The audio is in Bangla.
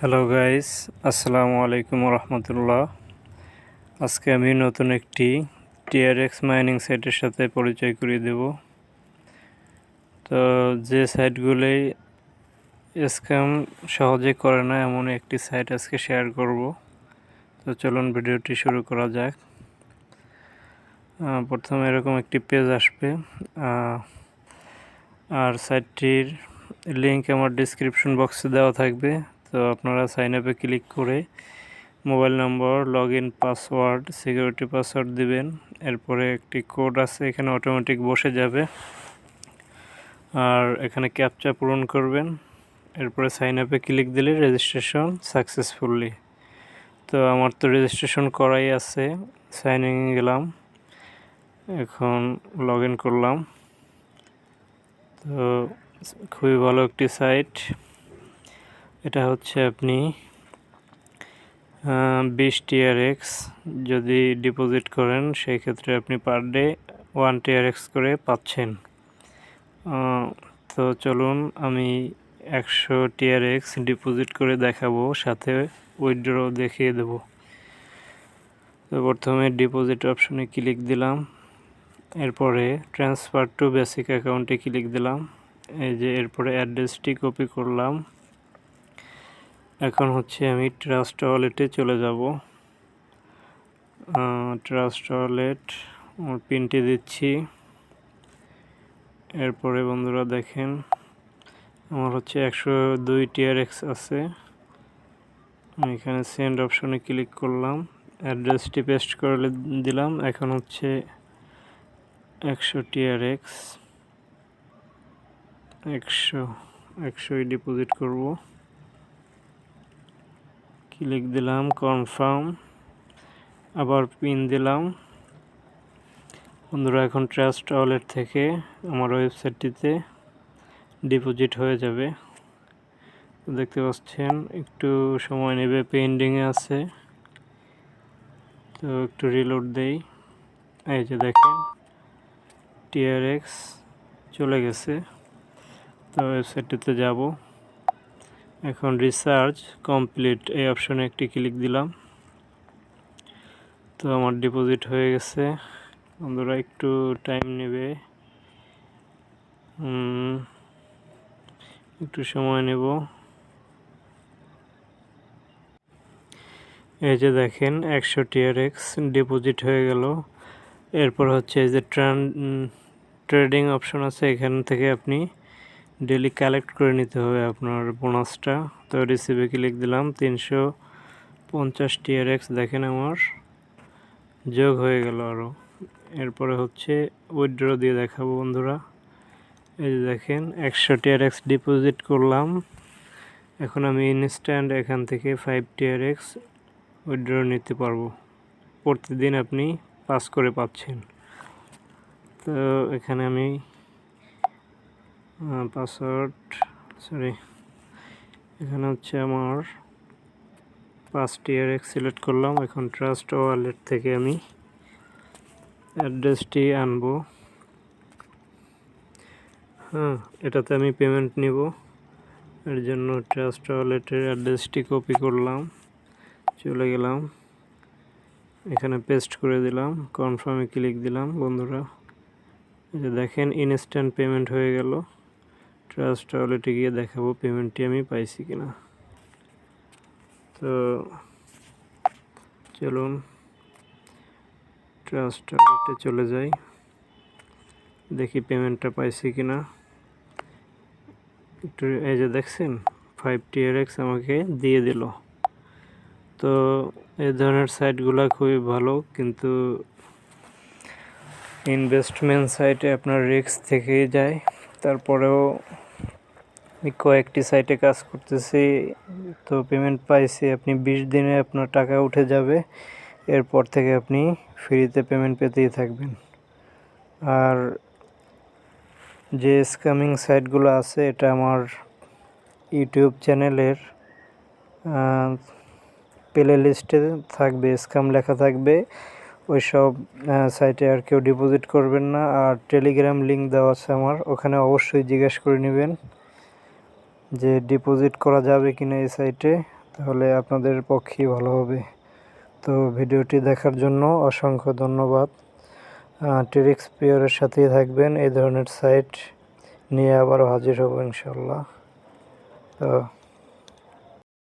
হ্যালো গাইস, আসসালামু আলাইকুম রহমতুল্লাহ। আজকে আমি নতুন একটি TRx মাইনিং সাইটের সাথে পরিচয় করিয়ে দেব। তো যে সাইটগুলি স্ক্যাম সহজে করে না এমন একটি সাইট আজকে শেয়ার করব। তো চলুন ভিডিওটি শুরু করা যাক। প্রথমে এরকম একটি পেজ আসবে, আর সাইটটির লিংক আমার ডিসক্রিপশন বক্সে দেওয়া থাকবে। তো আপনারা সাইন আপে ক্লিক করে মোবাইল নম্বর, লগইন পাসওয়ার্ড, সিকিউরিটি পাসওয়ার্ড দিবেন। এরপরে একটি কোড আছে, এখানে অটোমেটিক বসে যাবে। আর এখানে ক্যাপচা পূরণ করবেন। এরপরে সাইন আপে ক্লিক দিলে রেজিস্ট্রেশন সাকসেসফুলি। তো আমার তো রেজিস্ট্রেশন করাই আছে, সাইন ইন গেলাম, এখন লগইন করলাম। তো খুবই ভালো একটি সাইট। এটা হচ্ছে আপনি 20 TRx যদি ডিপোজিট করেন, সেই ক্ষেত্রে আপনি পার ডে 1 TRx করে পাচ্ছেন। তো চলুন আমি 100 TRx ডিপোজিট করে দেখাবো, সাথে উইথড্র দেখিয়ে দেব। তো প্রথমে ডিপোজিট অপশনে ক্লিক দিলাম, এরপরে ট্রান্সফার টু বেসিক অ্যাকাউন্টে ক্লিক দিলাম। এই যে এরপরে অ্যাড্রেসটি কপি করলাম। এখন হচ্ছে আমি ট্রাস্ট ওয়ালেটে চলে যাব। ট্রাস্ট ওয়ালেট আমার পিনটি দিচ্ছি। এরপরে বন্ধুরা দেখেন, আমার হচ্ছে 102 TRx আছে। আমি এখানে সেন্ড অপশনে ক্লিক করলাম, অ্যাড্রেসটি পেস্ট করে দিলাম। এখন হচ্ছে 100 TRx 100 ডিপোজিট করব। ক্লিক দিলাম, কনফার্ম, আবার পিন দিলাম। বন্ধুরা এখন ট্রাস্ট ওয়ালেট থেকে আমার ওয়েবসাইটটিতে ডিপোজিট হয়ে যাবে। দেখতে পাচ্ছেন একটু সময় নেবে, পেন্ডিংয়ে আছে। তো একটু রিলোড দেই। এই যে দেখেন TRx চলে গেছে। তো ওয়েবসাইটটিতে যাব। এখন রিসার্চ কমপ্লিট এই অপশনে একটি ক্লিক দিলাম। তো আমার ডিপোজিট হয়ে গেছে। বন্ধুরা একটু টাইম নেবে, একটু সময় নেব। এই যে দেখেন 100 TRx ডিপোজিট হয়ে গেল। এরপর হচ্ছে এই যে ট্রেডিং অপশন আছে, এখান থেকে আপনি ডেলি কালেক্ট করে নিতে হবে আপনার বোনাসটা। তো রিসিভে ক্লিক দিলাম, 350 TRx দেখেন আমার যোগ হয়ে গেল আরও। এরপরে হচ্ছে উইথড্র দিয়ে দেখাবো বন্ধুরা। এই যে দেখেন 100 TRx ডিপোজিট করলাম। এখন আমি ইনস্ট্যান্ট এখান থেকে 5 TRx উইথড্র নিতে পারবো। প্রতিদিন আপনি 5 করে পাচ্ছেন। তো এখানে আমি পাসওয়ার্ড এখানে হচ্ছে আমার 5 TRx সিলেক্ট করলাম। এখন ট্রাস্ট ওয়ালেট থেকে আমি অ্যাড্রেসটি আনবো। এটাতে আমি পেমেন্ট নিব। এর জন্য ট্রাস্ট ওয়ালেটের অ্যাড্রেসটি কপি করলাম, চলে গেলাম, এখানে পেস্ট করে দিলাম, কনফার্মে ক্লিক দিলাম। বন্ধুরা এই যে দেখেন ইনস্ট্যান্ট পেমেন্ট হয়ে গেল। ট্রাস্ট ওয়ালেটে গিয়ে দেখাবো পেমেন্টটি আমি পাইছি কিনা। তো চলুন ট্রাস্ট ওয়ালেটে চলে যাই, দেখি পেমেন্টটা পাইছি কিনা। একটু এই যে দেখছেন 5 TRx আমাকে দিয়ে দিল। তো এই ধরনের সাইটগুলো খুবই ভালো, কিন্তু ইনভেস্টমেন্ট সাইটে আপনার রিস্ক থেকেই যায়। তারপরেও আমি কয়েকটি সাইটে কাজ করতেছি, তো পেমেন্ট পাইছি। আপনি 20 দিনে আপনার টাকা উঠে যাবে, এরপর থেকে আপনি ফ্রিতে পেমেন্ট পেতেই থাকবেন। আর যে স্ক্যামিং সাইটগুলো আছে, এটা আমার ইউটিউব চ্যানেলের প্লে লিস্টে থাকবে, স্ক্যাম লেখা থাকবে। ওই সব সাইটে আর কেউ ডিপোজিট করবেন না। আর টেলিগ্রাম লিঙ্ক দেওয়া আছে আমার, ওখানে অবশ্যই জিজ্ঞেস করে নেবেন যে ডিপোজিট করা যাবে কিনা এই সাইটে। তো তাহলে আপনাদের পক্ষেই ভালো হবে। তো ভিডিওটি দেখার জন্য অসংখ্য ধন্যবাদ। ট্রিক্স পিওরের সাথেই থাকবেন, এই ধরনের সাইট নিয়ে আবারও হাজির হব ইনশাল্লাহ। তো